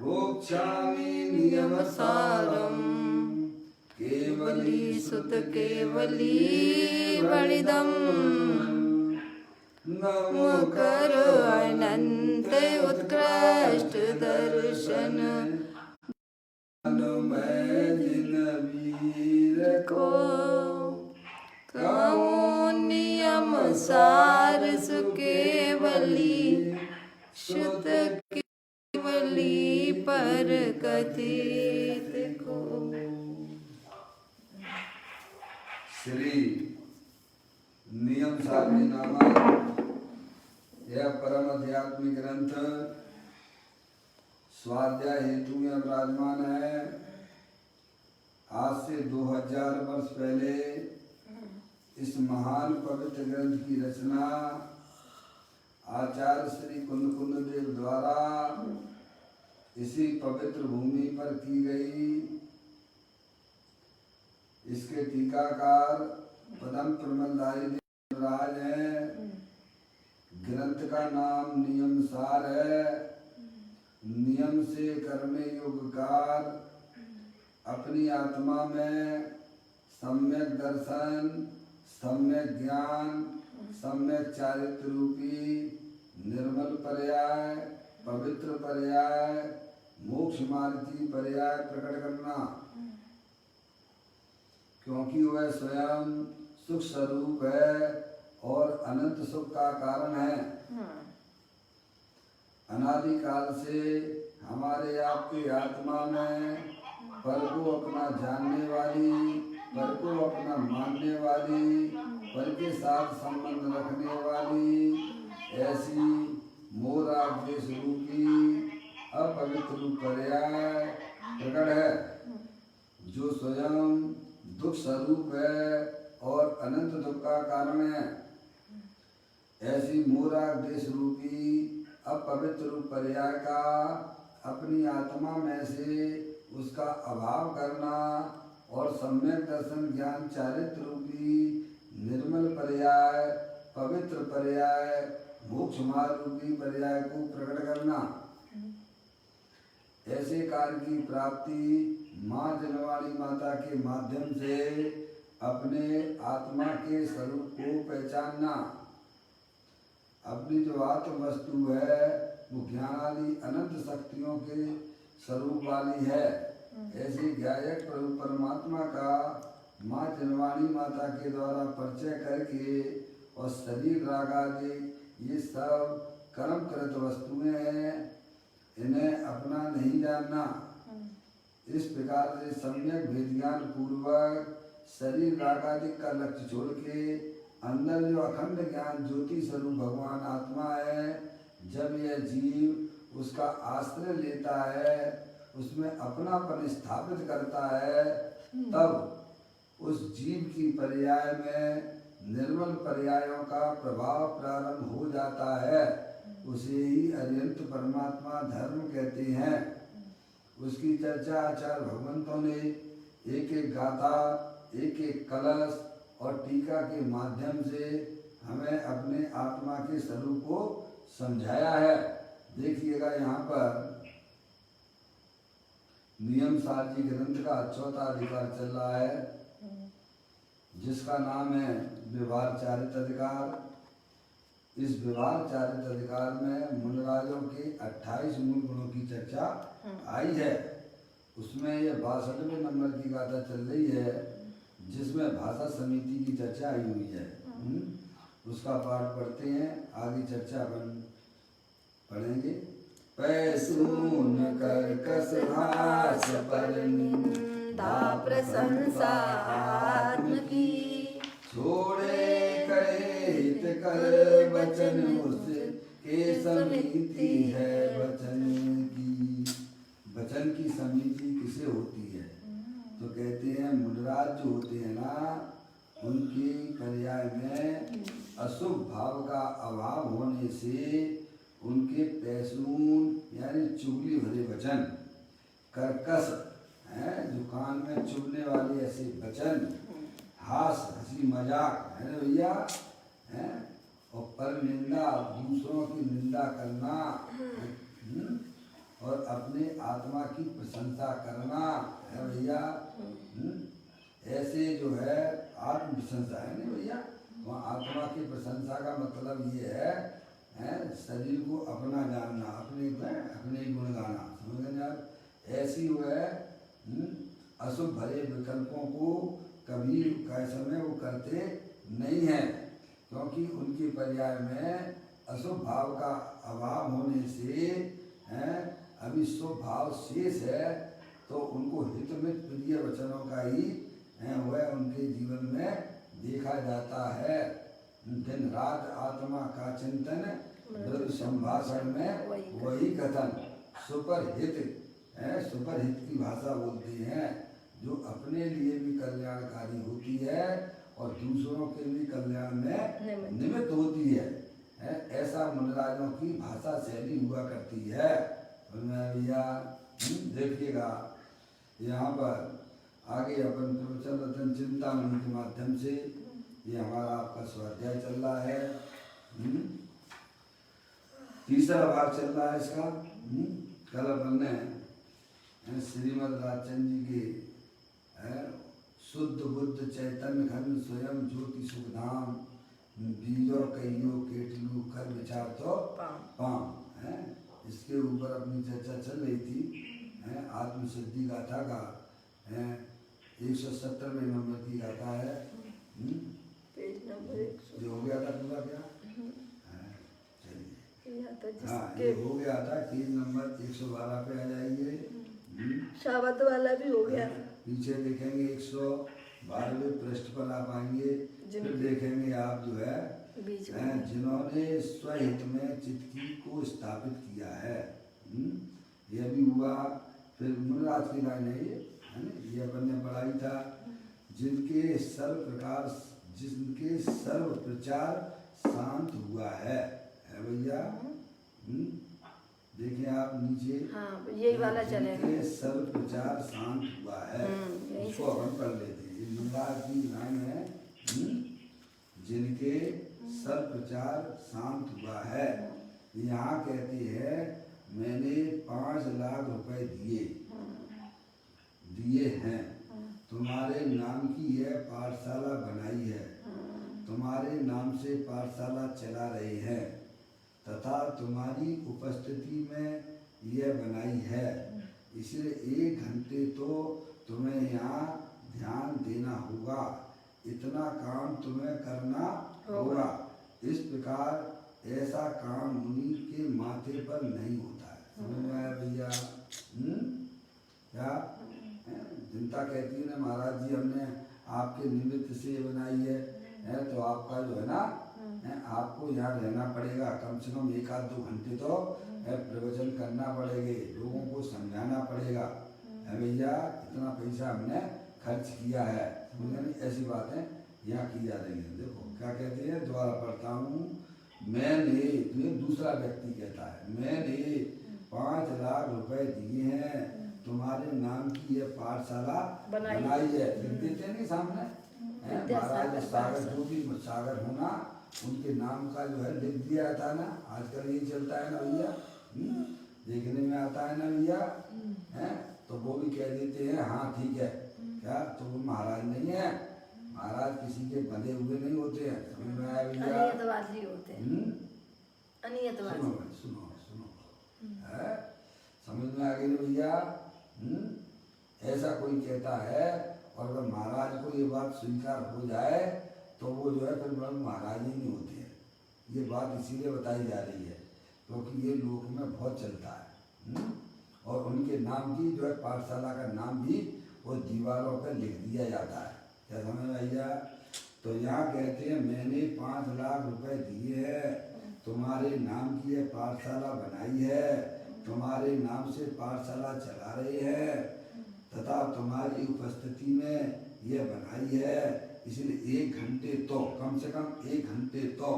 भोक्ष्यामि नियमसारम् केवली सुत केवली वणिदम् नमो करो अनंत उत्कृष्ट दर्शन मैं जिन वीर को कहूँ नियम सार सुकेवली शुद्ध केवली पर कथित को। श्री नियम सारणी नामक यह परम आध्यात्मिक ग्रंथ स्वाध्याय हेतु में विराजमान है। आज से 2000 वर्ष पहले इस महान पवित्र ग्रंथ की रचना आचार्य श्री कुंद देव द्वारा इसी पवित्र भूमि पर की गई। इसके टीकाकार पदम प्रमलधारी राज है। ग्रंथ का नाम नियम सार है। नियम से करने योग्य कार्य अपनी आत्मा में सम्यक दर्शन, सम्यक ज्ञान, सम्यक चारित्र रूपी निर्मल पर्याय, पवित्र पर्याय, मोक्ष मार्ग की पर्याय प्रकट करना, क्योंकि वह स्वयं सुख स्वरूप है और अनंत सुख का कारण है। अनादि काल से हमारे आपकी आत्मा में पर को अपना जानने वाली, पर को अपना मानने वाली, पर के साथ संबंध रखने वाली ऐसी मोरादेश रूपी अपवित्र पर्याय प्रकट है, जो स्वयं दुख स्वरूप है और अनंत दुख का कारण है। ऐसी मोरादेश रूपी अपवित्र पर्याय का अपनी आत्मा में से उसका अभाव करना और सम्यक दर्शन ज्ञान चारित्र रूपी निर्मल पर्याय, पवित्र पर्याय, मोक्ष मार्ग रूपी पर्याय को प्रकट करना। ऐसे कार्य की प्राप्ति माँ जनवाणी माता के माध्यम से अपने आत्मा के स्वरूप को पहचानना। अपनी जो आत्म वस्तु है वो ज्ञानादि अनंत शक्तियों के स्वरूप वाली है। ऐसे गायक प्रभु परमात्मा का माँ जनवाणी माता के द्वारा परिचय करके और शरीर राग आदि ये सब कर्मकृत वस्तुएं हैं, इन्हें अपना नहीं जानना। इस प्रकार से सम्यक भेद ज्ञान पूर्वक शरीर राग आदि का लक्ष्य छोड़ के अंदर जो अखंड ज्ञान ज्योति स्वरूप भगवान आत्मा है, जब यह जीव उसका आश्रय लेता है, उसमें अपनापन स्थापित करता है, तब उस जीव की पर्याय में निर्मल पर्यायों का प्रभाव प्रारंभ हो जाता है। उसे ही अरिहंत परमात्मा धर्म कहते हैं। उसकी चर्चा आचार्य भगवंतों ने एक एक गाथा, एक एक कलश और टीका के माध्यम से हमें अपने आत्मा के स्वरूप को समझाया है। देखिएगा यहाँ पर नियम सार जी ग्रंथ का 4वां अधिकार चल रहा है, जिसका नाम है व्यवहार चारित्र अधिकार। इस व्यवहार चारित्र अधिकार में मुनिराजों के 28 मूल गुणों की चर्चा आई है। उसमें यह 62वें नंबर की गाथा चल रही है, जिसमें भाषा समिति की चर्चा आई हुई है। उसका पाठ पढ़ते हैं, आगे चर्चा पढ़ेंगे। पैसून कर्कश भाष पर निंदा प्रशंसा आत्म की, छोड़े कहे हित कर वचन उसके समिति है वचन की। वचन की समिति किसे होती है? तो कहते हैं मुनिराज जो होते हैं ना, उनकी पर्याय में अशुभ भाव का अभाव होने से उनके पैसून यानी चुगली भरे वचन, कर्कश हैं जो कान में चुभने वाले ऐसे वचन, हास हंसी मजाक है ना भैया, हैं, और पर निंदा दूसरों की निंदा करना और अपने प्रशंसा करना है भैया। ऐसे जो है आत्म प्रशंसा है नहीं भैया, वहाँ आत्मा की प्रशंसा का मतलब ये है शरीर को अपना जानना, अपने गुण गाना, समझ गए आप। ऐसी वो है अशुभ भरे विकल्पों को कभी समय वो करते नहीं है, क्योंकि उनके पर्याय में अशुभ भाव का अभाव होने से अभी शुभ भाव शेष है, तो उनको हित में प्रिय वचनों का ही वह उनके जीवन में देखा जाता है। दिन रात आत्मा का चिंतन, मृदु संभाषण में वही कथन, सुपरहित की भाषा बोलते हैं, जो अपने लिए भी कल्याणकारी होती है और दूसरों के भी कल्याण में निमित्त होती है। ऐसा मुनिराजों की भाषा शैली हुआ करती है। भैया देखिएगा यहाँ पर आगे अपन प्रवचन रतन चिंतामणि के माध्यम से ये हमारा आपका स्वाध्याय चल रहा है। तीसरा भाग चल रहा है इसका। कल अपन ने श्रीमद् राजचंद्र जी के शुद्ध बुद्ध चैतन्य खंड स्वयं ज्योति सुखधाम बीजो कईयो केटलू कर विचार तो पाम है, इसके ऊपर अपनी चर्चा चल रही थी। आत्मसिद्धि गाथा का 170वें नंबर की गाथा है। पेज नंबर 100 ये हो गया था पूरा क्या? चलिए हाँ, ये हो गया था। पेज नंबर 112 पे आ जाइए। शब्द वाला भी हो गया। पीछे देखेंगे 112वें पृष्ठ पर आप आएंगे, फिर देखेंगे आप जो है जिन्होंने स्वहित में चित्त को स्थापित किया है। यह भी हुआ। फिर मुनिराज की लाइन है ये अपन ने पढ़ाई था। जिनके सर्व प्रचार शांत हुआ है भैया। देखें आप नीचे, हाँ, यही वाला चलेगा। जिनके सर्व प्रचार शांत हुआ है, उसको अपन पढ़ लेते हैं। मुनिराज की लाइन है जिनके सर्व प्रचार शांत हुआ है। यहाँ कहते हैं मैंने 5 लाख रुपए दिए हैं, तुम्हारे नाम की यह पाठशाला बनाई है, तुम्हारे नाम से पाठशाला चला रहे हैं तथा तुम्हारी उपस्थिति में यह बनाई है, इसलिए 1 घंटे तो तुम्हें यहाँ ध्यान देना होगा, इतना काम तुम्हें करना होगा। इस प्रकार ऐसा काम मुनि के माथे पर नहीं होता है। समझ में आया भैया? क्या जनता कहती है ना महाराज जी हमने आपके निमित्त से बनाई है, तो आपका जो है ना आपको यहाँ रहना पड़ेगा, कम से कम 1-2 घंटे तो प्रवचन करना पड़ेगा, लोगों को समझाना पड़ेगा भैया, इतना पैसा हमने खर्च किया है। ऐसी बातें यहाँ की जा रही है। देखो क्या कहते हैं, दोबारा पढ़ता हूँ। मैंने, तो दूसरा व्यक्ति कहता है, मैंने 5 लाख रुपए दिए हैं, तुम्हारे नाम की ये पाठशाला बनाई है। लिख देते नहीं सामने महाराज सागर, जो भी सागर होना उनके नाम का जो है लिख दिया था ना। आजकल ये चलता है ना भैया, देखने में आता है ना भैया, तो वो भी कह देते हैं हाँ ठीक है। क्या तो वो महाराज नहीं है, महाराज किसी के बंधे हुए नहीं होते हैं। समझ में आया भैया? अनियतवादी होते हैं। अनियतवादी। सुनो समझ में आ गई भैया? ऐसा कोई कहता है और अगर महाराज को ये बात स्वीकार हो जाए तो वो जो है फिर महाराज ही नहीं होते हैं। ये बात इसीलिए बताई जा रही है क्योंकि ये लोक में बहुत चलता है। और उनके नाम की जो है पाठशाला का नाम भी वो दीवारों पर लिख दिया जाता है। क्या समझ में भैया? तो यहाँ कहते हैं मैंने 5 लाख रुपए दिए हैं, तुम्हारे नाम की ये पाठशाला बनाई है, तुम्हारे नाम से पाठशाला चला रहे हैं तथा तुम्हारी उपस्थिति में यह बनाई है, इसलिए 1 घंटे तो, कम से कम 1 घंटे तो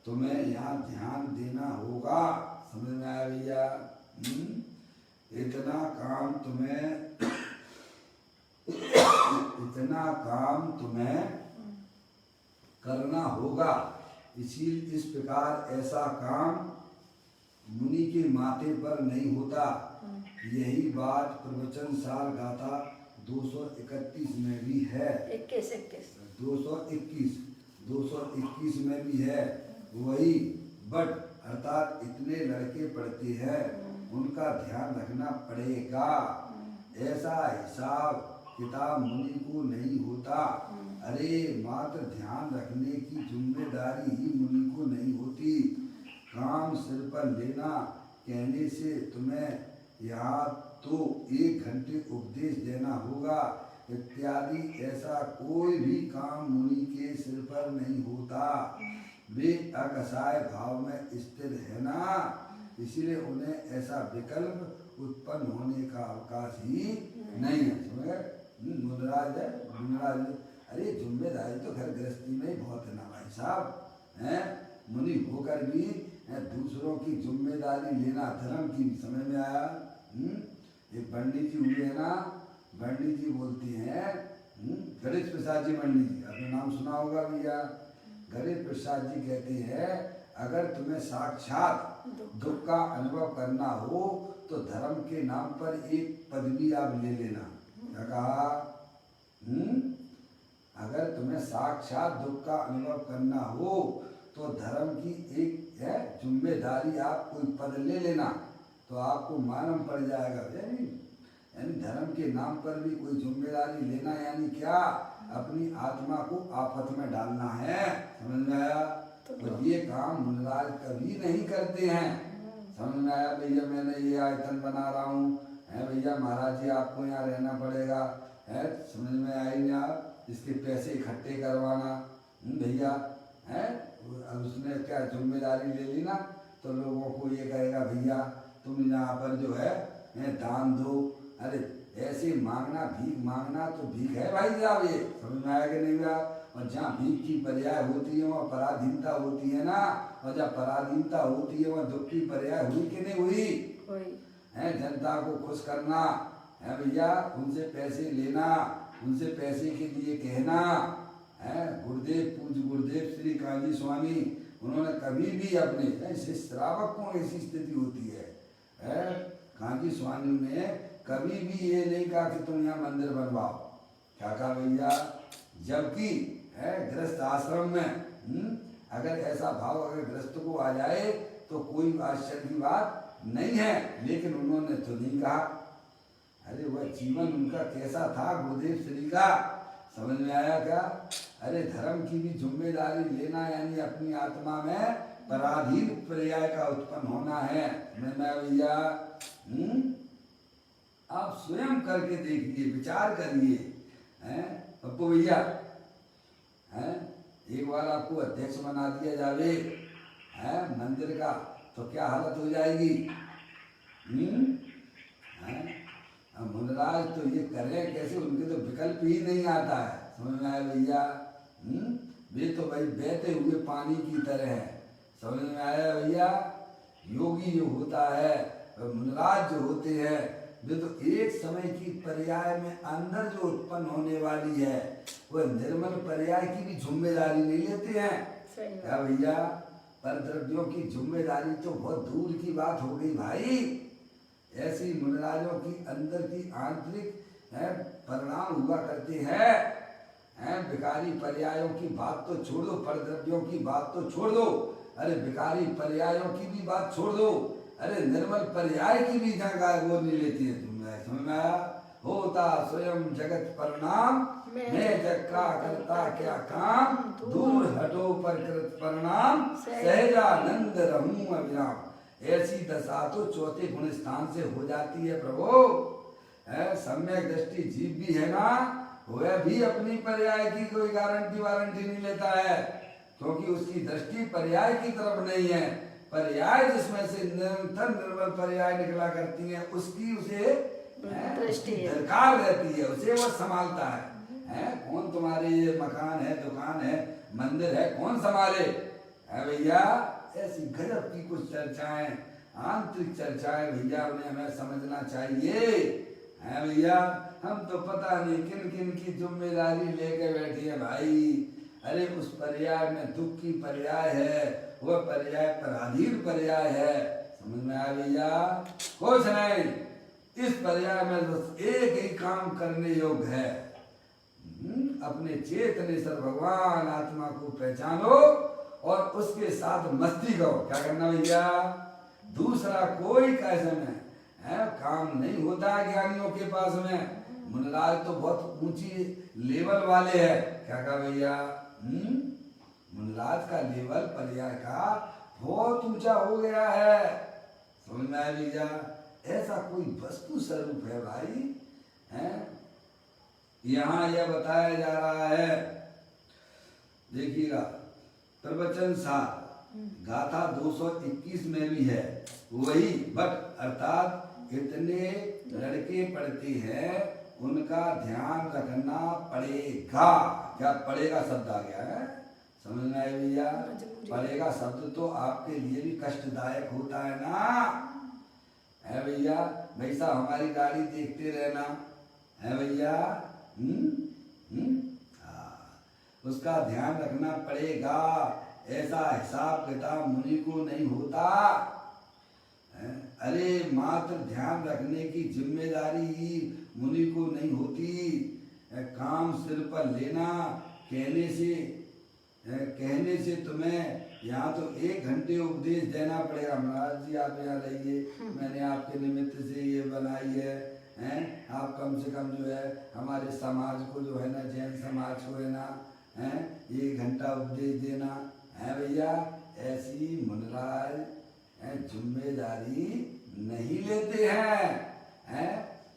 तुम्हें यहाँ ध्यान देना होगा। समझ में आया भैया? इतना काम तुम्हें करना होगा। इस प्रकार ऐसा काम मुनि के माथे पर नहीं होता, यही बात प्रवचन सार गाथा 231 में भी है। 21 221 में भी है वही। बट अर्थात इतने लड़के पढ़ते हैं, उनका ध्यान रखना पड़ेगा। ऐसा हिसाब किताब मुनि को नहीं होता। अरे मात्र ध्यान रखने की जिम्मेदारी ही मुनि को नहीं होती। काम सिर पर लेना कहने से तुम्हें यहाँ तो 1 घंटे उपदेश देना होगा इत्यादि ऐसा कोई भी काम मुनि के सिर पर नहीं होता। वे अकसाय भाव में स्थिर है ना, इसलिए उन्हें ऐसा विकल्प उत्पन्न होने का अवकाश ही नहीं है। समझ गए? मुनिराज है, मुनिराज। अरे जिम्मेदारी तो घर गृहस्थी में ही बहुत है ना भाई साहब, हैं? मुनि होकर भी दूसरों की जिम्मेदारी लेना धर्म की समझ में आया। एक पंडित जी हुए है ना, पंडित जी बोलती हैं, गणेश प्रसाद जी पंडित जी, आपने नाम सुना होगा भैया। गणेश प्रसाद जी कहते हैं अगर तुम्हें साक्षात दुख का अनुभव करना हो तो धर्म के नाम पर एक पदवी आप ले लेना। क्या कहा? अगर तुम्हें साक्षात दुख का अनुभव करना हो तो धर्म की एक है जिम्मेदारी, आप कोई पद ले लेना तो आपको मालूम पड़ जाएगा। यानी धर्म के नाम पर भी कोई जिम्मेदारी लेना यानी क्या? अपनी आत्मा को आफत में डालना है। समझ में आया? तो ये काम मुनिराज कभी नहीं करते हैं। समझ में आया? भैया मैंने ये आयतन बना रहा हूँ, है भैया महाराज जी आपको यहाँ रहना पड़ेगा, है समझ में आई ना? आप इसके पैसे इकट्ठे करवाना भैया, है अब उसने क्या जिम्मेदारी ले ली ना, तो लोगों को ये कहेगा भैया तुम यहाँ पर जो है दान दो। अरे ऐसे मांगना, भीख मांगना तो भीख है भाई साहब, ये समझ में आया कि नहीं भैया? और जहाँ भीख की पर्याय होती है वहाँ पराधीनता होती है ना, और जहाँ पराधीनता होती है वहाँ दुख की पर्याय हुई कि नहीं हुई? है जनता को खुश करना है भैया, उनसे पैसे लेना, उनसे पैसे के लिए कहना है। गुरुदेव पूज्य गुरुदेव श्री काजी स्वामी उन्होंने कभी भी अपने श्रावक को ऐसी स्थिति होती है, काजी स्वामी ने कभी भी ये नहीं कहा कि तुम यहाँ मंदिर बनवाओ। क्या कहा भैया? जबकि है गृहस्थ आश्रम में अगर ऐसा भाव अगर गृहस्थ को आ जाए तो कोई आश्चर्य की बात नहीं है, लेकिन उन्होंने तो नहीं कहा। अरे वह जीवन उनका कैसा था गुरुदेव श्री का, समझ में आया क्या? अरे धर्म की भी जिम्मेदारी लेना यानी अपनी आत्मा में पराधीन पर्याय का उत्पन्न होना है। मैं भैया आप स्वयं करके देखिए, विचार करिए, हैं पप्पू भैया, हैं एक बार आपको अध्यक्ष बना दिया जावे हैं मंदिर का तो क्या हालत हो जाएगी? मुनिराज तो ये करें कैसे, उनके तो विकल्प ही नहीं आता है। समझ में आया भैया? वे तो भाई बहते हुए पानी की तरह है। समझ में आया भैया? योगी जो होता है, मुनिराज जो होते हैं, वे तो एक समय की पर्याय में अंदर जो उत्पन्न होने वाली है वह निर्मल पर्याय की भी जिम्मेदारी नहीं लेते हैं। क्या भैया? पर द्रव्यों की जिम्मेदारी तो बहुत दूर की बात हो गई भाई। ऐसी मुनिराजों की अंदर की आंतरिक परिणाम हुआ करते हैं। विकारी पर्यायों की बात तो छोड़ दो, पर द्रव्यों की बात तो छोड़ दो, अरे विकारी पर्यायों की भी बात छोड़ दो, अरे निर्मल पर्याय की भी जगह वो नहीं लेती है। तुम्हें समझ में आया? होता स्वयं जगत परिणाम, मैं जग का करता क्या काम, दूर हटो पर कृत परिणाम, सहजानंद रहूं अविराम। ऐसी दशा तो चौथे गुण स्थान से हो जाती है प्रभु। सम्यक दृष्टि जीव भी है ना, वह भी अपनी पर्याय की कोई गारंटी वारंटी नहीं लेता है, क्योंकि उसकी दृष्टि पर्याय की तरफ नहीं है। पर्याय जिसमें से निरंतर निर्मल पर्याय निकला करती है उसकी उसे दरकार रहती है, उसे वह संभालता है। कौन तुम्हारे ये मकान है, दुकान है, मंदिर है, कौन संभाले? है भैया? ऐसी गजब की कुछ चर्चाएं, आंतरिक चर्चाएं भैया, उन्हें हमें समझना चाहिए। है भैया? हम तो पता नहीं किन किन की जिम्मेदारी लेके बैठी है भाई। अरे उस पर्याय में दुख की पर्याय है, वह पर्याय पराधीन पर्याय है। समझ में आया भैया? कुछ नहीं, इस पर्याय में बस एक ही काम करने योग्य है। अपने चेतनेश्वर भगवान आत्मा को पहचानो और उसके साथ मस्ती करो। क्या करना भैया? दूसरा कोई कैसे में है काम नहीं होता है ज्ञानियों के पास में। मुनराज तो बहुत ऊंची लेवल वाले है। क्या कहा भैया? मुनराज का लेवल पर्याय का बहुत ऊंचा हो गया है। समझ में आया भैया? ऐसा कोई वस्तु स्वरूप है भाई, है? यहाँ यह बताया जा रहा है, देखिएगा प्रवचन 7 गाथा 221 में भी है वही। बट अर्थात इतने लड़के पढ़ते हैं उनका ध्यान रखना पड़ेगा। क्या पड़ेगा शब्द आ गया है, समझ में आए भैया? पड़ेगा शब्द तो आपके लिए भी कष्टदायक होता है ना, है भैया? भाई साहब हमारी गाड़ी देखते रहना, है भैया? उसका ध्यान रखना पड़ेगा। ऐसा हिसाब किताब मुनि को नहीं होता है? अरे मात्र ध्यान रखने की जिम्मेदारी ही मुनि को नहीं होती। काम सिर पर लेना कहने से तुम्हें यहाँ तो 1 घंटे उपदेश देना पड़ेगा। महाराज जी आप यहाँ रहिए, मैंने आपके निमित्त से ये बनाई है, हैं? आप कम से कम जो है हमारे समाज को जो है ना, जैन समाज को है ना, हैं 1 घंटा उपदेश देना है भैया। ऐसी मुनराज जिम्मेदारी नहीं लेते हैं।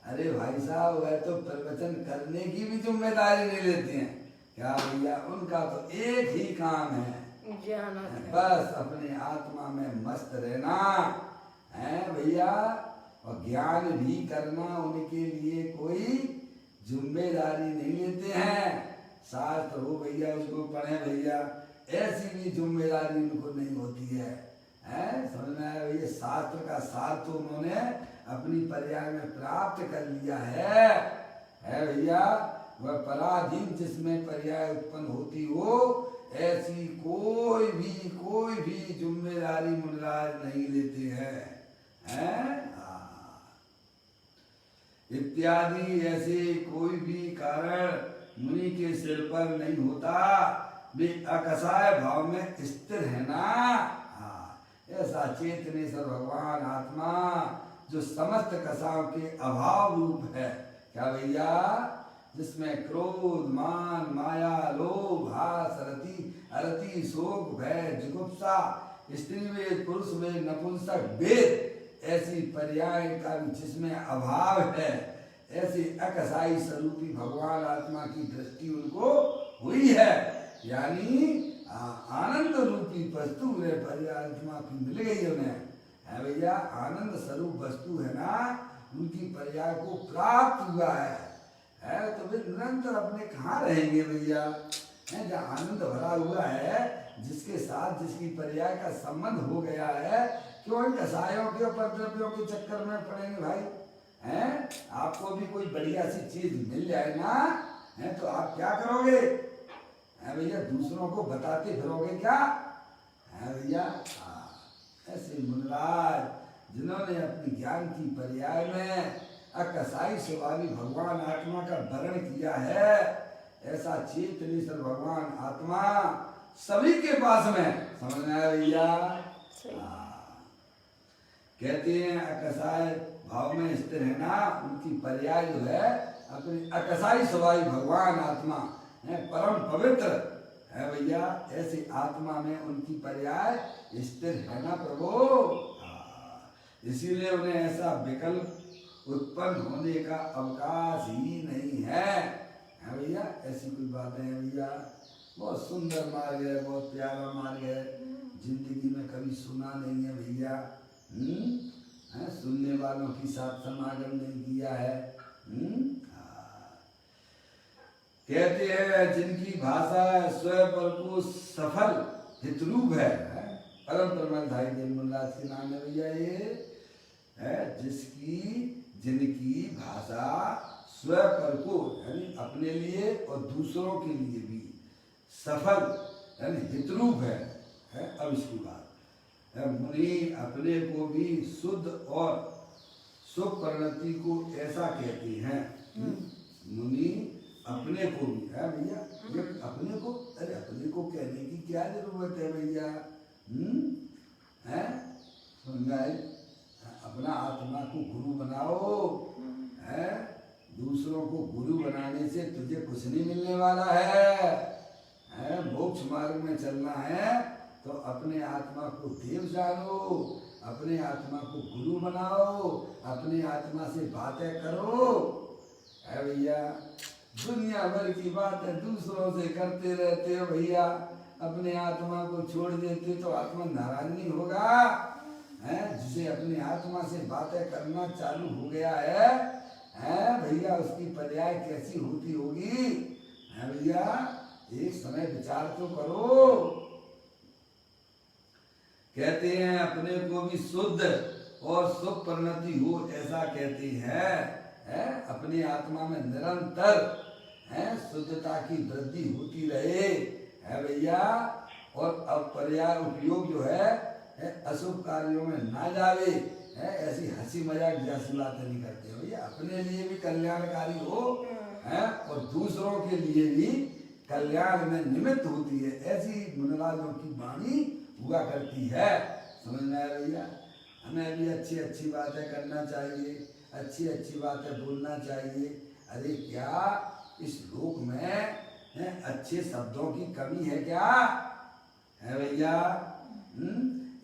अरे भाई साहब वह तो प्रवचन करने की भी जिम्मेदारी नहीं लेते हैं। क्या भैया? उनका तो एक ही काम है, बस अपने आत्मा में मस्त रहना है भैया। और ज्ञान भी करना उनके लिए कोई जिम्मेदारी नहीं लेते हैं। शास्त्र हो भैया उसको पढ़े भैया, ऐसी भी जिम्मेदारी उनको नहीं होती है। समझ में आया भैया? शास्त्र का सार तो उन्होंने अपनी पर्याय में प्राप्त कर लिया है भैया। वह पराधीन जिसमें पर्याय उत्पन्न होती हो, ऐसी कोई भी जिम्मेदारी मुनराज नहीं लेते हैं। इत्यादि ऐसे कोई भी कारण मुनि के सिर पर नहीं होता। वे अकसाय भाव में स्थिर है ना। ऐसा चेतनेश्वर भगवान आत्मा जो समस्त कसाओं के अभाव रूप है। क्या भैया? जिसमें क्रोध मान माया लोभ हास अरति शोक भय जुगुप्सा स्त्री वेद पुरुष वेद नपुंसक वेद ऐसी पर्याय का भी जिसमें अभाव है, ऐसी अकसाई स्वरूपी भगवान आत्मा की दृष्टि उनको हुई है। यानी आनंद रूपी वस्तु आत्मा की मिल गई उन्हें, है भैया? आनंद स्वरूप वस्तु है ना, उनकी पर्याय को प्राप्त हुआ है तो वे निरंतर अपने कहाँ रहेंगे भैया? जहाँ आनंद भरा हुआ है, जिसके साथ जिसकी पर्याय का संबंध हो गया है, क्यों इन कसायों के और परद्रव्यों के चक्कर में पड़ेंगे भाई? हैं? आपको भी कोई बढ़िया सी चीज मिल जाए ना, है तो आप क्या करोगे? है भैया? दूसरों को बताते फिरोगे क्या? है भैया? ऐसे मुनराज जिन्होंने अपनी ज्ञान की पर्याय में अकसाई स्वभावी भगवान आत्मा का वर्ण किया है, ऐसा चेतनेश्वर भगवान आत्मा सभी के पास में। समझ में आया भैया? कहते हैं अकसाई भाव में स्थिर है ना, उनकी पर्याय जो है अपनी अकसाई स्वभावी भगवान आत्मा है, परम पवित्र है भैया। ऐसी आत्मा में उनकी पर्याय स्थिर है ना प्रभु। इसीलिए उन्हें ऐसा विकल्प उत्पन्न होने का अवकाश ही नहीं है भैया? ऐसी कोई बातें हैं भैया? बहुत सुंदर मार्ग है, बहुत प्यारा मार्ग है, जिंदगी में कभी सुना नहीं है भैया। सुनने वालों की साथ समागम नहीं किया है। कहते हैं जिनकी भाषा स्वयं पर को सफल हितरूप है, परम परमाधारी देव मुनराज के नाम है भैया। ये है जिनकी भाषा स्वयं पर को यानी अपने लिए और दूसरों के लिए भी सफल यानी हितरूप है। अब इसकी बात मुनि अपने को भी शुद्ध और सुख परिणति को ऐसा कहते हैं। मुनि अपने को भी है भैया, ये अपने को, अरे अपने को कहने की क्या जरूरत है भैया? है समझ में आई? अपना आत्मा को गुरु बनाओ, है दूसरों को गुरु बनाने से तुझे कुछ नहीं मिलने वाला है मोक्ष मार्ग में चलना है तो अपने आत्मा को देव जानो, अपने आत्मा को गुरु बनाओ, अपने आत्मा से बातें करो। है भैया, दुनिया भर की बातें दूसरों से करते रहते हो भैया, अपने आत्मा को छोड़ देते तो आत्मा नाराज नहीं होगा? है जिसे अपने आत्मा से बातें करना चालू हो गया है भैया, उसकी पर्याय कैसी होती होगी? है भैया, एक समय विचार तो करो। कहते हैं अपने को भी शुद्ध और सुख परिणति हो ऐसा कहते हैं। अपने आत्मा में निरंतर शुद्धता की वृद्धि होती रहे है भैया, और अब पर्याय उपयोग जो है अशुभ कार्यों में ना जावे, ऐसी हंसी मजाक जैसी बातें नहीं करते भैया। अपने लिए भी कल्याणकारी हो और दूसरों के लिए भी कल्याण में निमित्त होती है, ऐसी मुनिराजों की वाणी हुआ करती है। समझ में आया भैया? हमें भी अच्छी अच्छी बातें करना चाहिए, अच्छी अच्छी बातें बोलना चाहिए। अरे क्या इस लोक में अच्छे शब्दों की कमी है क्या? है भैया,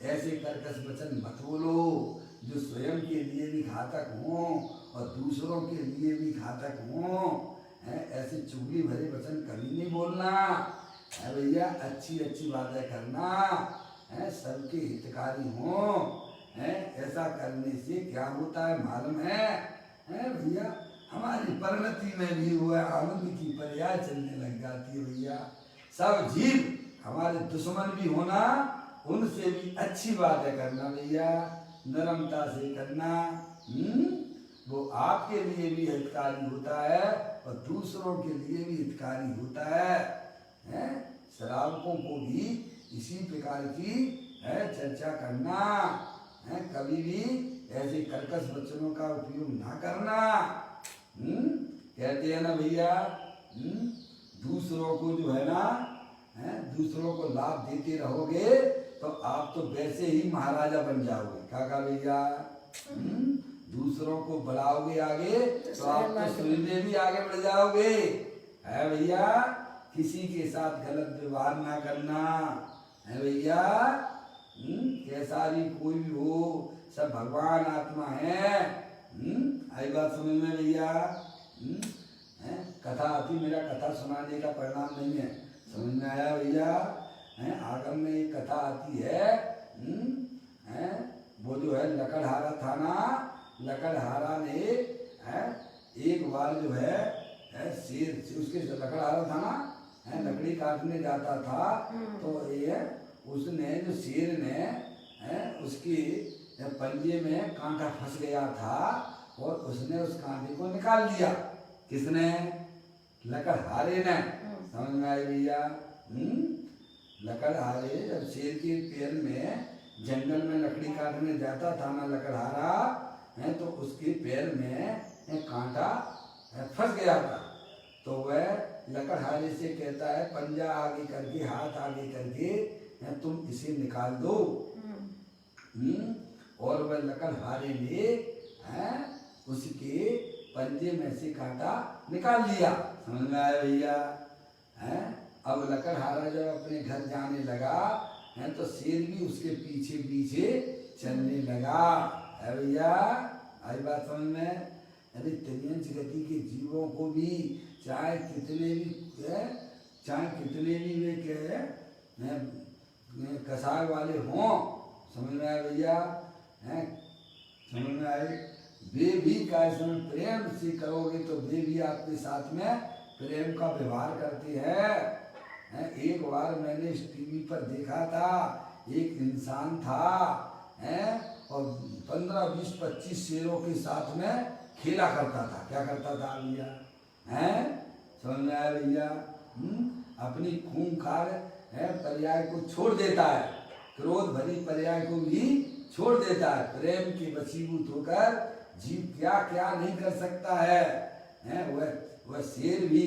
ऐसे कर्कश वचन मत बोलो जो स्वयं के लिए भी घातक हों और दूसरों के लिए भी घातक हों। ऐसे चुगली भरे वचन कभी नहीं बोलना है भैया, अच्छी अच्छी बातें करना सबके हितकारी हों। ऐसा करने से क्या होता है मालूम है भैया? हमारी परिणति में भी हुआ आनंद की पर्याय चलने लग जाती है भैया। सब जीव हमारे दुश्मन भी होना, उनसे भी अच्छी बातें करना भैया, नरमता से करना। वो आपके लिए भी हितकारी होता है और दूसरों के लिए भी हितकारी होता है। श्रावकों को भी इसी प्रकार की चर्चा करना, कभी भी ऐसे कर्कश वचनों का उपयोग ना करना। कहते हैं ना भैया, दूसरों को जो है ना, दूसरों को लाभ देते रहोगे तो आप तो वैसे ही महाराजा बन जाओगे। काका भैया, दूसरों को बढ़ाओगे आगे तो आप तो स्वयं भी आगे बढ़ जाओगे। है भैया, किसी के साथ गलत व्यवहार ना करना है भैया। कैसा भी कोई भी हो, सब भगवान आत्मा है। आई बात समझ में भैया? कथा आती, मेरा कथा सुनाने का परिणाम नहीं है। समझ में आया भैया? आगम में एक कथा आती है, वो जो है लकड़हारा था ना, लकड़हारा ने एक बार जो है शेर, उसके लकड़हारा था ना, लकड़ी काटने जाता था तो ये उसने जो शेर ने उसकी पंजे में कांटा फंस गया था और उसने उस कांटे को निकाल दिया। किसने? लकड़हारे ने। समझ में आई भैया? लकड़हारे जब शेर के पैर में जंगल में लकड़ी काटने जाता था ना लकड़हारा, तो उसके पैर में कांटा फंस गया था। तो वह लकड़हारे से कहता है, पंजा आगे करके, हाथ आगे करके तुम इसे निकाल दो। और वह लकड़हारे ने उसके पंजे में से कांटा निकाल लिया। समझ में आया भैया? अब लकड़हारा जब अपने घर जाने लगा तो शेर भी उसके पीछे पीछे चलने लगा। है भैया? आई बात समझ में? अरे त्रियंच गति के जीवों को भी चाहे कितने भी वे के कसाय वाले हों, समझ में आए भैया? समझ में आए? वे भी कैसे प्रेम से करोगे तो वे भी आपके साथ में प्रेम का व्यवहार करते हैं। एक बार मैंने इस टीवी पर देखा था, एक इंसान था और 15, 20, 25 शेरों के साथ में खेला करता था। क्या करता था भैया? समझ में आया भैया? अपनी खूंखार पर्याय को छोड़ देता है, क्रोध भरी पर्याय को भी छोड़ देता है, प्रेम के वशीभूत होकर जीव क्या क्या नहीं कर सकता है, वह शेर भी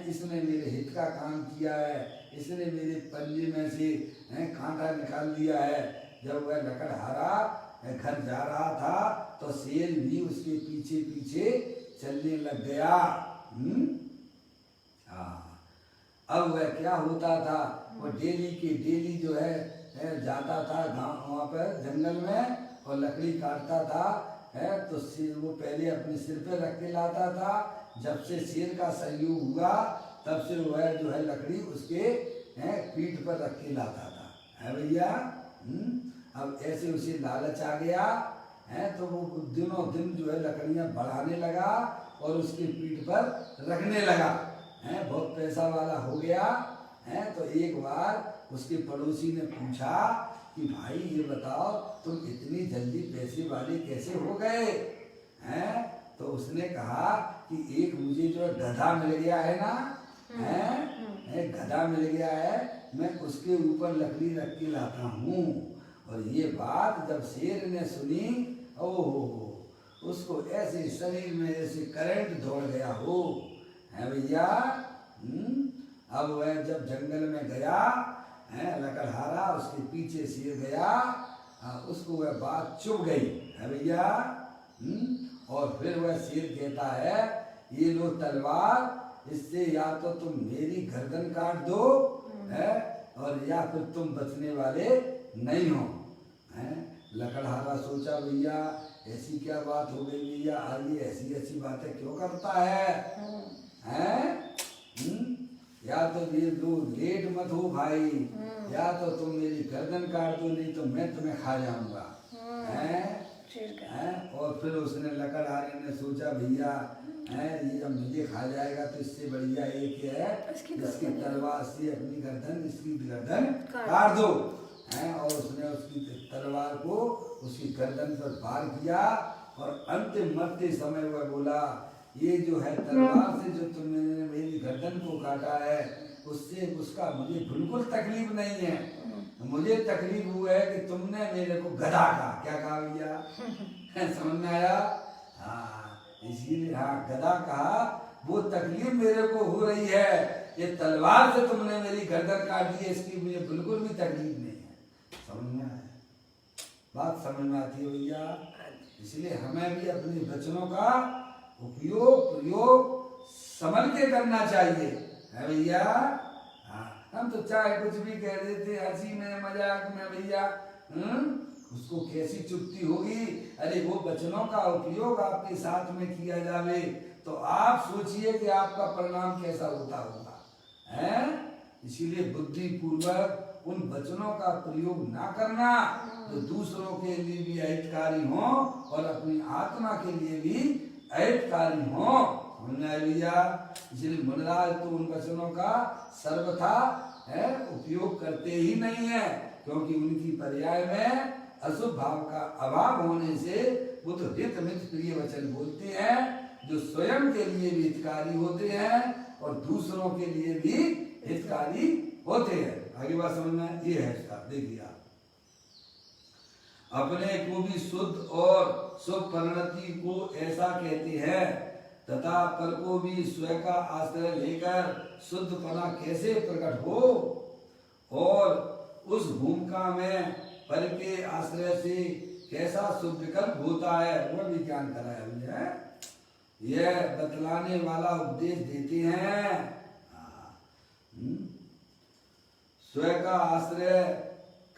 इसने मेरे हित का काम किया है, इसने मेरे पंजे में से कांटा निकाल दिया है। जब वह लकड़हारा घर जा रहा था तो शेर भी उसके पीछे पीछे चलने लग गया। अब वह क्या होता था, वो डेली के डेली जो है जाता था गांव वहाँ पर जंगल में और लकड़ी काटता था, तो वो पहले अपने सिर पे रख के लाता था। जब से शेर का सहयोग हुआ तब से वह जो है लकड़ी उसके पीठ पर रख के लाता था, है भैया। अब ऐसे उसे लालच आ गया तो वो दिनों दिन जो है लकड़ियाँ बढ़ाने लगा और उसकी पीठ पर रखने लगा, बहुत पैसा वाला हो गया। तो एक बार उसके पड़ोसी ने पूछा कि भाई ये बताओ तुम इतनी जल्दी पैसे वाले कैसे हो गए, तो उसने कहा कि एक मुझे जो गधा मिल गया है ना, गधा मिल गया है, मैं उसके ऊपर लकड़ी रख के लाता हूँ। और ये बात जब शेर ने सुनी, ओहो, उसको ऐसे शरीर में ऐसे करंट दौड़ गया हो, है भैया। अब वह जब जंगल में गया, लकड़हारा उसके पीछे शेर गया, उसको वह बात चुभ गई, है भैया। और फिर वह शेर कहता है, ये लो तलवार, इससे या तो तुम मेरी गर्दन काट दो, और या फिर तुम बचने वाले नहीं हो। लकड़हारा सोचा भैया ऐसी क्या बात हो गई भैया, आज ये ऐसी ऐसी बातें क्यों करता है? या तो ये दो लेट मत हो भाई, या तो तुम मेरी गर्दन काट दो, नहीं तो मैं तुम्हें खा जाऊंगा। और फिर उसने लकड़हारे ने सोचा भैया ये जब मुझे खा जाएगा तो इससे बढ़िया एक है इसकी तलवार से अपनी गर्दन, इसकी गर्दन काट दो। और उसने उसकी तलवार को उसकी गर्दन पर वार किया और अंतिम मरते समय वह बोला, ये जो है तलवार से जो तुमने मेरी गर्दन को काटा है उससे उसका मुझे बिल्कुल तकलीफ नहीं है, मुझे तकलीफ हुआ है कि तुमने मेरे को गधा कहा। क्या कहा भैया, समझ में आया? हाँ, इसीलिए हाँ गधा कहा, वो तकलीफ मेरे को हो रही है, ये तलवार से तुमने मेरी गर्दन काट दी है, इसकी मुझे बिल्कुल भी तकलीफ नहीं है। समझ में आया? बात समझ में आती है भैया। इसलिए हमें भी अपने वचनों का उपयोग प्रयोग समझ के करना चाहिए, है भैया। हाँ, हम तो चाहे कुछ भी कह देते हंसी में मजाक में भैया, उसको कैसी चुप्ती होगी। अरे वो वचनों का उपयोग आपके साथ में किया जावे तो आप सोचिए कि आपका परिणाम कैसा होता होगा, है। इसीलिए बुद्धि पूर्वक उन वचनों का प्रयोग ना करना जो दूसरों के लिए भी अहितकारी हो और अपनी आत्मा के लिए भी अहितकारी हो, समझना भैया। इसलिए मुनिराज तो उन वचनों का सर्वथा उपयोग करते ही नहीं है, क्योंकि उनकी पर्याय में अशुभ भाव का अभाव होने से वो तो हित मित प्रिय वचन बोलते हैं जो स्वयं के लिए भी हितकारी होते हैं और दूसरों के लिए भी हितकारी होते हैं। आगे बात समझना, ये है इसका, देखिए आप अपने को भी शुद्ध और शुभ परिणति को ऐसा कहते हैं तथा पर को भी स्वयं का आश्रय लेकर शुद्धपना कैसे प्रकट हो और उस भूमिका में पर के आश्रय से कैसा शुभ विकल्प होता है, वह भी ज्ञान कराया मुझे, यह बतलाने वाला उपदेश देते हैं। स्वयं का आश्रय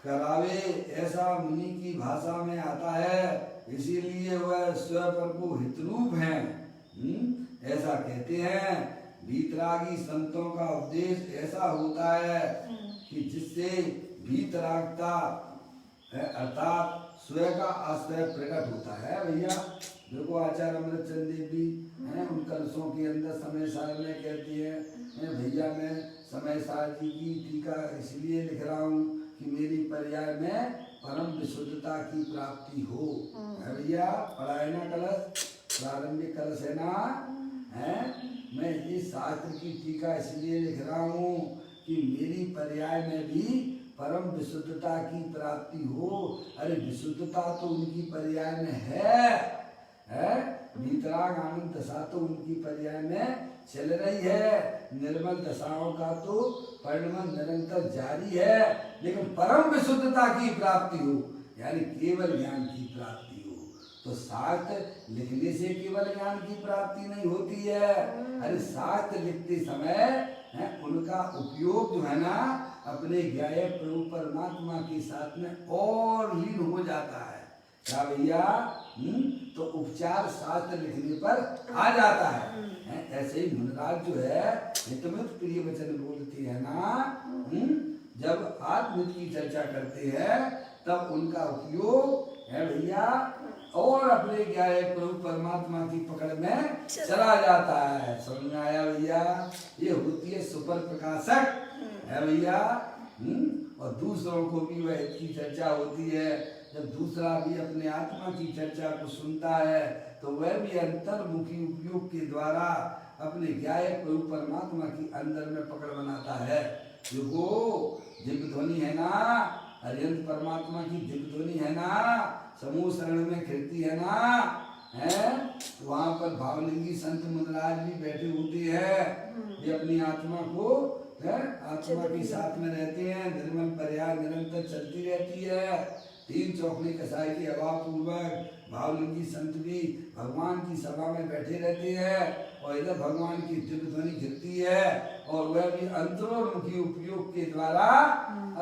करावे ऐसा मुनि की भाषा में आता है, इसीलिए वह स्वयं पर को हितरूप है, ऐसा कहते हैं। वीतरागी संतों का उपदेश ऐसा होता है कि जिससे वीतरागता अर्थात स्वयं का आश्रय प्रकट होता है भैया। देखो आचार्य अमृतचंद देव भी हैं, उन कलशों के अंदर समय सार में कहती है भैया मैं समय सार जी की टीका इसलिए लिख रहा हूँ कि मेरी पर्याय में परम विशुद्धता की प्राप्ति हो, है भैया। पढ़ा है ना कलश, प्रारंभिक कलश है ना, है। मैं इस शास्त्र की टीका इसलिए लिख रहा हूँ कि मेरी पर्याय में भी परम विशुद्धता की प्राप्ति हो। अरे विशुद्धता तो उनकी पर्याय में है, विराग आनंद दशा तो उनकी पर्याय में चल रही है, निर्मल दशाओं का तो परिणमन निरंतर जारी है, लेकिन परम विशुद्धता की प्राप्ति हो, यानी केवल ज्ञान की प्राप्ति हो। तो शास्त्र लिखने से केवल ज्ञान की प्राप्ति नहीं होती है। अरे शास्त्र लिखते समय उनका उपयोग जो है ना अपने ज्ञाय प्रभु परमात्मा के साथ में और लीन हो जाता है। क्या भैया? तो उपचार शास्त्र लिखने पर आ जाता है। ऐसे ही मुनराज जो है हितमित प्रिय वचन बोलते हैं ना, जब आत्महित की चर्चा करते हैं तब उनका उपयोग है भैया और अपने ज्ञाय प्रभु परमात्मा की पकड़ में चला जाता है। समझ में आया भैया? ये होती है सुपर प्रकाशक है भैया। और दूसरों को भी वह की चर्चा होती है। जब दूसरा भी अपने आत्मा की चर्चा को सुनता है तो वह भी अंतर्मुखी उपयोग के द्वारा अपने ज्ञाय प्रभु परमात्मा की अंदर में पकड़ बनाता है। देखो दिव्य ध्वनि है ना, अरिहंत परमात्मा की दिव्य ध्वनि है ना, समूह शरण में कीर्ति है ना, है वहां पर भावलिंगी संत मुनराज भी बैठे होते हैं। ये अपनी आत्मा को आत्मा के साथ में रहते हैं। निर्मल पर्याय निरंतर चलती रहती है। तीन चौकड़ी कसाई के अभाव पूर्वक भावलिंगी संत भी भगवान की सभा में बैठे रहते हैं और इधर भगवान की दिव्य ध्वनि गिरती है और वह भी अंतरोन्मुखी उपयोग के द्वारा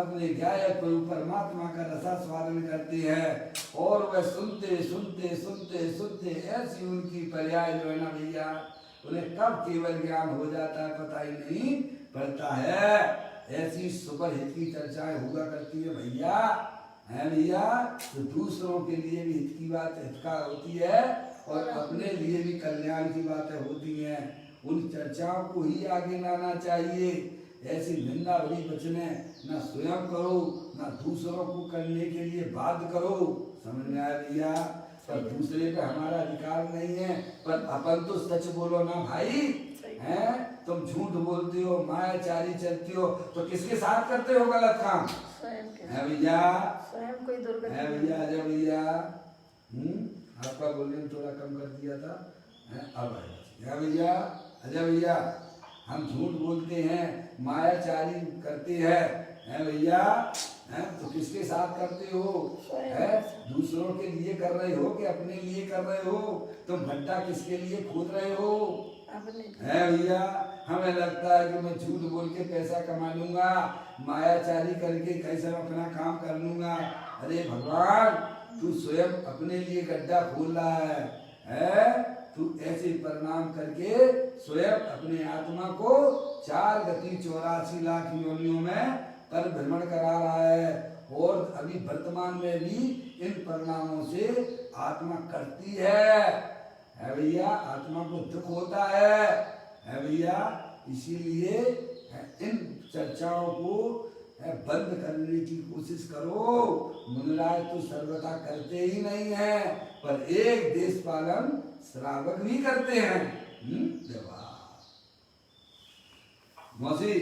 अपने ज्ञाय प्रभु परमात्मा का रसास्वादन करते हैं। और वह सुनते सुनते सुनते सुनते ऐसी उनकी पर्याय जो है ना भैया, उन्हें कब केवल ज्ञान हो जाता है पता ही नहीं पड़ता है। ऐसी सुपर हित की चर्चाएं हुआ करती है भैया, है भैया। तो दूसरों के लिए भी हित की बात हितकार होती है और अपने लिए भी कल्याण की बातें होती हैं। उन चर्चाओं को ही आगे लाना चाहिए। ऐसी निंदा भरी वचने न स्वयं करो न दूसरों को करने के लिए बाध्य करो। समझ में आया भैया? पर दूसरे पे हमारा अधिकार नहीं है, पर अपन तो सच बोलो ना भाई। हैं तुम झूठ बोलते हो, मायाचारी चलती हो, तो किसके साथ करते हो गलत काम? है भैया, स्वयं कोई दुर्गति है भैया। अजय भैया, आपका वॉल्यूम थोड़ा कम कर दिया था, अब है भैया। अजय भैया, हम झूठ बोलते हैं, मायाचारी करते हैं भैया, तो किसके साथ करते हो? है दूसरों के लिए कर रहे हो कि अपने लिए कर रहे हो? तुम भट्टा किसके लिए खोद रहे हो? है भैया। हमें लगता है कि मैं झूठ बोल के पैसा कमा लूंगा, मायाचारी करके कैसे अपना काम कर लूंगा। अरे भगवान, तू स्वयं अपने लिए गड्ढा खोल रहा है? तू ऐसे परिणाम करके स्वयं अपने आत्मा को 4 गति 84 लाख योनियों में पर भ्रमण करा रहा है। और अभी वर्तमान में भी इन परिणामों से आत्मा करती है भैया। आत्मा को दुख होता है भैया। इसीलिए इन चर्चाओं को बंद करने की कोशिश करो। मुनराज तो सर्वथा करते ही नहीं है, पर एक देश पालन श्रावक भी करते हैं। मौसी,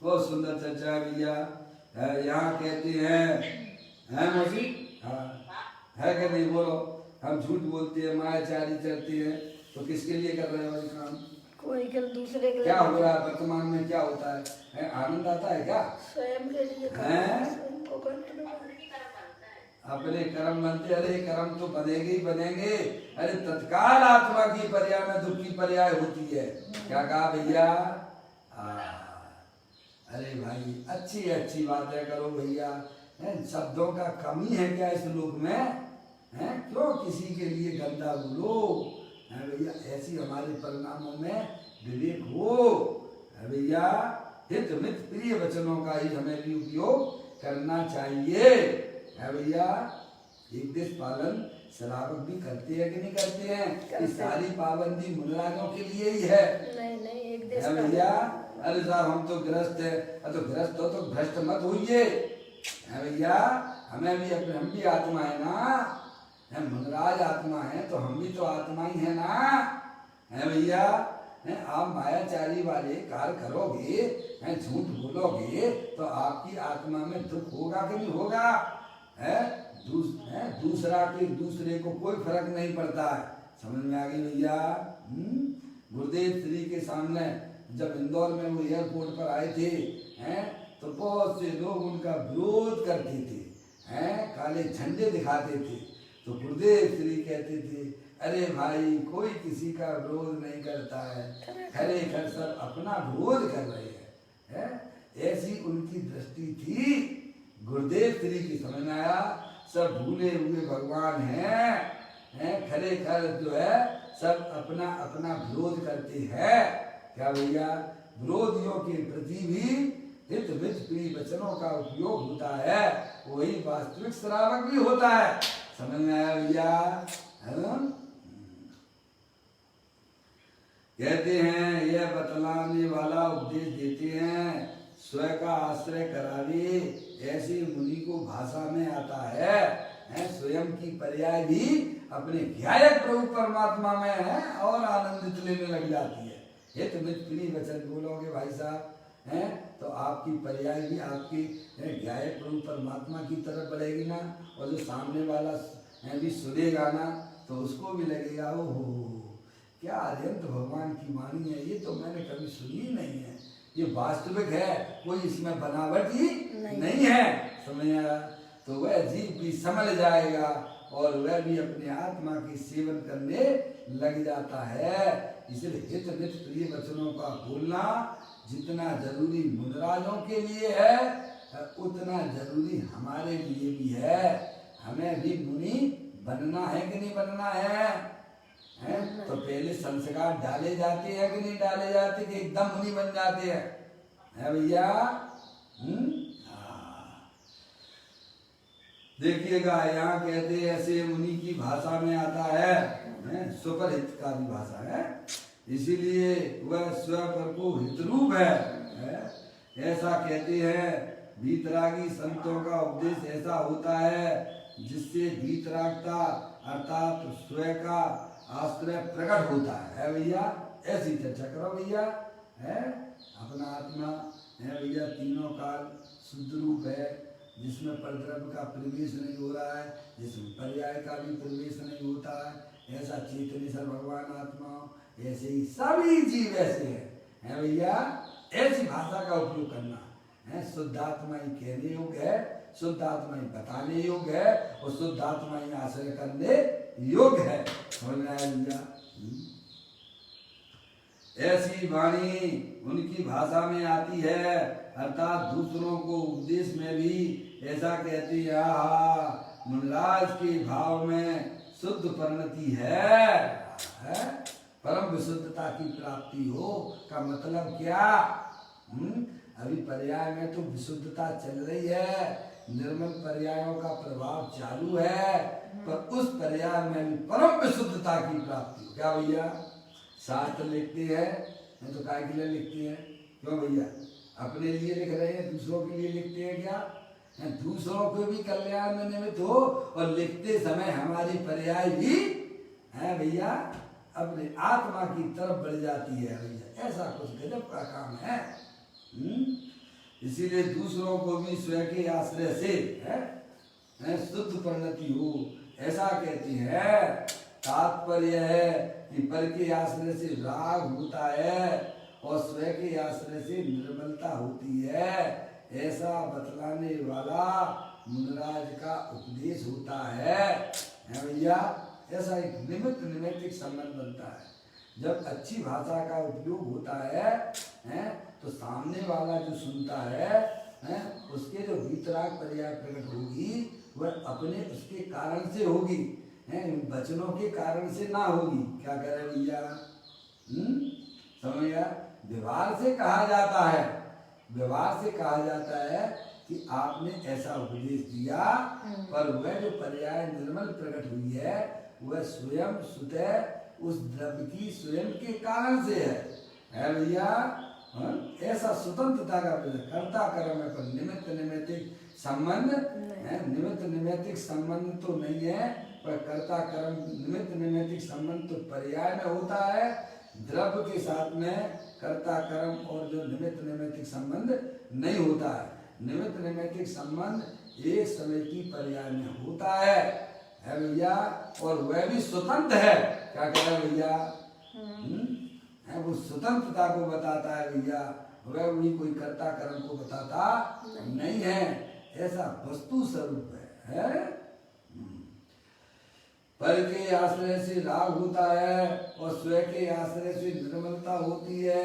बहुत सुंदर चर्चा है भैया। यहाँ कहते हैं मौसी, है कि नहीं? बोलो। हम झूठ बोलते हैं, मायाचारी चलती है, तो किसके लिए कर रहे हो ये काम? कोई के दूसरे के क्या हो रहा है वर्तमान में? क्या होता है? आनंद आता है क्या? स्वयं के लिए अपने कर्म बनते। अरे कर्म तो बनेंगे ही बनेंगे। अरे तत्काल आत्मा की पर्याय में दुख की पर्याय होती है। क्या कहा भैया? अरे भाई, अच्छी अच्छी बातें करो भैया। शब्दों का कमी है क्या इस लोक में? क्यों किसी के लिए गंदा बोलो? है भैया, ऐसी हमारे परिणामों में विवेक हो। है भैया, हित मित प्रिय वचनों का ही हमें भी उपयोग करना चाहिए। है भैया। एक देश पालन श्रावक भी करते हैं कि नहीं करते हैं? इस सारी पाबंदी मुनराजों के लिए ही है। नहीं एक देश है भैया। अरे साहब, हम तो गृहस्थ है, तो गृहस्थ हो तो भ्रष्ट मत होइए। है भैया, हमें भी अपने, हम भी आत्मा है ना, मुनराज आत्मा है तो हम भी तो आत्मा ही है ना। है भैया। आप मायाचारी वाले कार्य करोगे, झूठ बोलोगे, तो आपकी आत्मा में दुख होगा कि नहीं होगा? दूसरे को कोई फर्क नहीं पड़ता है। समझ में आ गई भैया? गुरुदेव श्री के सामने जब इंदौर में वो एयरपोर्ट पर आए थे, हैं, तो बहुत से लोग उनका विरोध करते थे, हैं, काले झंडे दिखाते थे। तो गुरुदेव श्री कहते थे, अरे भाई, कोई किसी का विरोध नहीं करता है, खरेखर सब अपना विरोध कर रहे हैं। ऐसी उनकी दृष्टि थी। गुरुदेव श्री की समझ में आया, सब भूले हुए भगवान हैं, खरेखर जो है सब अपना अपना विरोध करते हैं। क्या भैया? विरोधियों के प्रति भी हित मित प्रिय वचनों का उपयोग होता है, वही वास्तविक श्रावक भी होता है। समझ में आया भैया? है ना? कहते हैं, यह बतलाने वाला उपदेश देते हैं, स्वयं का आश्रय करावे, ऐसे मुनि को भाषा में आता है। स्वयं की पर्याय भी अपने ध्यायक प्रभु परमात्मा में है और आनंदित लेने लग जाती है। हित मित प्रिय वचन बोलोगे भाई साहब, हैं, तो आपकी पर्याय भी आपकी ध्यायक प्रभु परमात्मा की तरफ बढ़ेगी ना, और जो सामने वाला भी सुनेगा ना, तो उसको भी लगेगा, ओहो क्या अत्यंत भगवान की वाणी है, ये तो मैंने कभी सुनी ही नहीं है, ये वास्तविक है, कोई इसमें बनावट ही नहीं है। समझ आया? तो वह जीव भी समझ जाएगा और वह भी अपने आत्मा की सेवन करने लग जाता है। इसलिए हित मित प्रिय वचनों का बोलना जितना जरूरी मुनिराजों के लिए है, उतना जरूरी हमारे लिए भी है। हमें भी मुनि बनना है कि नहीं बनना है? तो पहले संस्कार डाले जाते हैं कि नहीं डाले जाते, कि एकदम मुनि बन जाते हैं? है भैया? देखिएगा, यहाँ कहते हैं ऐसे मुनि की भाषा में आता है, सुपरहित का भी भाषा है, इसीलिए वह स्वपर को हितरूप है। ऐसा कहते हैं, वीतरागी संतों का उपदेश ऐसा होता है जिससे वीतरागता अर्थात स्वयं का आश्रय प्रकट होता है भैया। ऐसी चर्चा करो भैया, है अपना आत्मा है भैया, तीनों काल शुद्ध रूप है, जिसमें परद्रव्य का प्रवेश नहीं हो रहा है, जिसमें पर्याय का भी प्रवेश नहीं होता है। ऐसा चेतनेश्वर भगवान आत्मा, ऐसे ही सभी जीव ऐसे हैं भैया। ऐसी भाषा का उपयोग करना है, शुद्ध आत्मा ही कहने योग्य है, शुद्ध आत्मा ही बताने योग्य है, और शुद्ध आत्मा ही आश्रय करने योग्य है। समझ में आया भैया? ऐसी वाणी उनकी भाषा में आती है, अर्थात दूसरों को उपदेश में भी ऐसा कहती है, मुनिराज के भाव में शुद्ध परिणति है, परम विशुद्धता की प्राप्ति हो का मतलब क्या? अभी पर्याय में तो विशुद्धता चल रही है, निर्मल पर्यायों का प्रभाव चालू है, पर उस पर्याय में भी परम विशुद्धता की प्राप्ति हो। क्या भैया? शास्त्र लिखते हैं, नहीं तो काय के लिए लिखते हैं? क्यों भैया? अपने लिए लिख रहे हैं, दूसरों के लिए लिखते हैं क्या? दूसरों को भी कल्याण में निमित्त हो, और लिखते समय हमारी पर्याय भी है भैया अपने आत्मा की तरफ बढ़ जाती है भैया। ऐसा कुछ गजब का काम है। इसीलिए दूसरों को भी स्वयं के आश्रय से है शुद्ध परिणति हो, ऐसा कहती है। तात्पर्य है कि पर के आश्रय से राग होता है और स्वयं के आश्रय से निर्मलता होती है, ऐसा बतलाने वाला मुनिराज का उपदेश होता है भैया। ऐसा एक निमित्त निमित्तिक संबंध बनता है। जब अच्छी भाषा का उपयोग होता है तो सामने वाला जो सुनता है उसके जो वीतराग पर्याय प्रकट होगी वह अपने उसके कारण से होगी, वचनों के कारण से ना होगी। क्या कह रहे भैया? समझ गया? व्यवहार से कहा जाता है, व्यवहार से कहा जाता है कि आपने ऐसा उपदेश दिया, पर वह जो पर्याय निर्मल प्रकट हुई है वह स्वयं स्वतः उस द्रव्य की स्वयं के कारण से है भैया। ऐसा स्वतंत्रता का कर्ता कर्म पर निमित्त निमित्तिक संबंध निमित्त निमित्तिक संबंध तो नहीं है, पर कर्ता कर्म निमित्त निमित्तिक संबंध तो पर्याय में होता है। द्रव्य के साथ में कर्ता कर्म और जो निमित्त निमित्तिक संबंध नहीं होता है। निमित्त निमित्तिक संबंध एक समय की पर्याय में होता है, है भैया, और वह भी स्वतंत्र है। क्या कह रहा है भैया? है वो स्वतंत्रता को बताता है भैया, वह भी कोई कर्ता कर्म को बताता नहीं है। ऐसा वस्तु स्वरूप है? पर के आश्रय से लाभ होता है और स्वयं के आश्रय से निर्मलता होती है,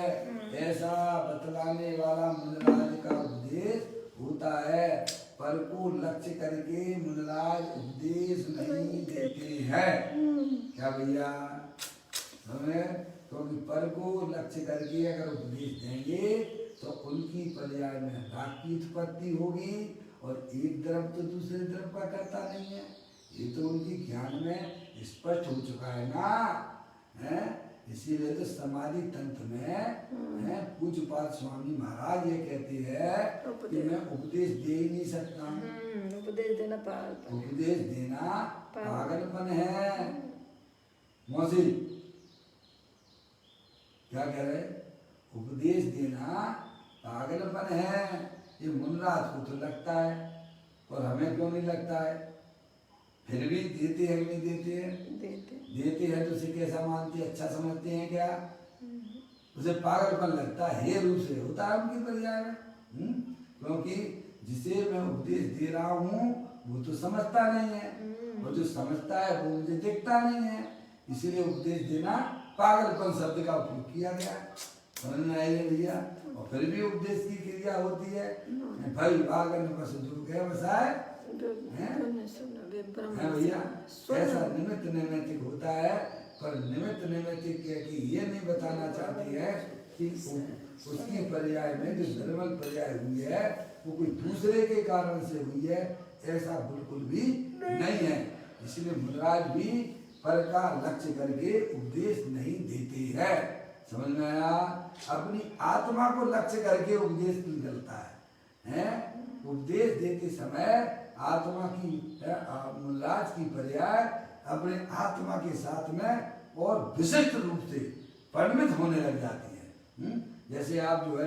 ऐसा बतलाने वाला मुनिराज का उपदेश होता है। पर को लक्ष्य करके मुनिराज उपदेश नहीं देते हैं। क्या भैया? हमें क्योंकि पर को लक्ष्य करके अगर उपदेश देंगे तो उनकी पर्याय में राग की उत्पत्ति होगी, और एक द्रव तो दूसरे द्रव का करता नहीं है। ये तो उनकी ज्ञान में स्पष्ट हो चुका है ना, है? इसीलिए तो समाधि तंत्र में है पूज्यपाद स्वामी महाराज ये कहते हैं कि मैं उपदेश दे ही नहीं सकता। उपदेश देना पागलपन, उपदेश देना पागलपन है। मौसी क्या कह रहे? उपदेश देना पागलपन है। ये मुनराज को तो लगता है, और हमें क्यों नहीं लगता है? फिर भी देते हैं नहीं देते हैं? देते हैं तो उसे कैसा मानते हैं? अच्छा समझते हैं क्या? उसे पागलपन लगता है, हे रूप से होता है उनकी पर्याय में। क्योंकि जिसे मैं उपदेश दे रहा हूँ वो तो समझता नहीं है, और जो समझता है वो मुझे देखता नहीं है, इसीलिए उपदेश देना पागलपन शब्द का उपयोग किया गया। समझ में आइए भैया? और फिर भी उपदेश की क्रिया होती है। भाई वागन बस जो गए बसाए है भैया। ऐसा निमित्त नैमित्तिक होता है, पर निमित्त नैमित्तिक कि ये नहीं बताना चाहती है कि उसकी पर्याय में जो निर्मल पर्याय हुई है वो कोई दूसरे के कारण से हुई है, ऐसा बिल्कुल भी नहीं है। इसलिए मुनिराज भी पर का लक्ष्य करके उपदेश नहीं देते हैं। समझ में आया? अपनी आत्मा को लक्ष्य करके उपदेश निकलता है? उपदेश देते समय आत्मा की मुनिराज की पर्याय अपने आत्मा के साथ में और विशिष्ट रूप से परिणित होने लग जाती है। जैसे आप जो है